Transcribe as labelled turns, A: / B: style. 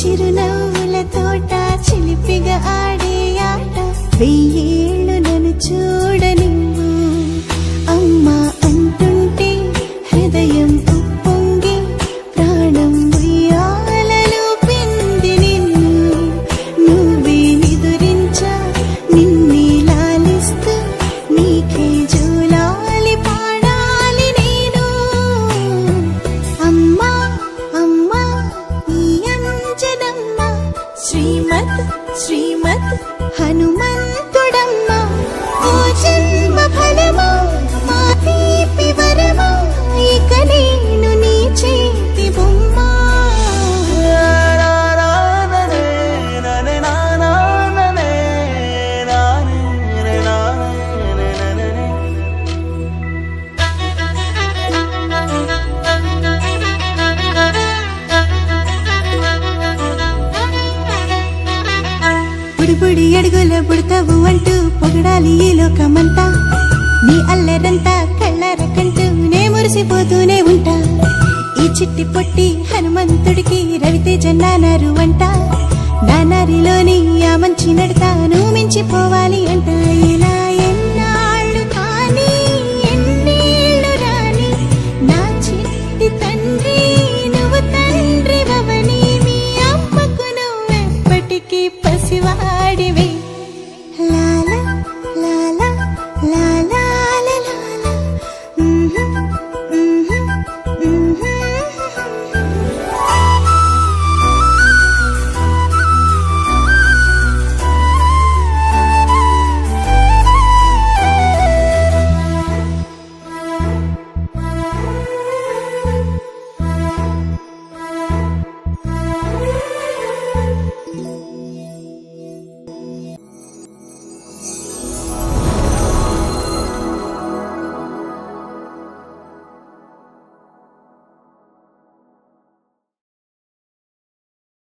A: చిరునవ్వుల తోట చిలిపిగా ఆడే ఆట వెయ్యేళ్ళు నన్ను చూడనివ్వు అమ్మా అంటుంటే హృదయం ఉప్పొంగి ప్రాణం ఉయ్యాలలో పిండి నిన్ను నువ్వే నిదురించా నిన్నే లాలిస్తూ నీకే జోలాలి పాడాలి నేను అమ్మా అమ్మా ఈ అంజనమ్మ శ్రీమత్ శ్రీమత్ హనుమంతుడమ్మ ఓ జన్మ ఫలమా మా తీపి వరమా ఇక నేను నీ చేతి బొమ్మ బుడిబుడి అడుగుల బుడతావు అంటూ పొగడాలి ఈ లోకమంతా నీ అల్లరంతా కళ్ళారకంటూ నే మురిసిపోతూనే ఉంటా ఈ చిట్టి పొట్టి హనుమంతుడికి రవితేజ నానారు అంట నానారిలోని ఆ మంచి నడతా నువ్వు మించిపోవాలి అంట ఇలా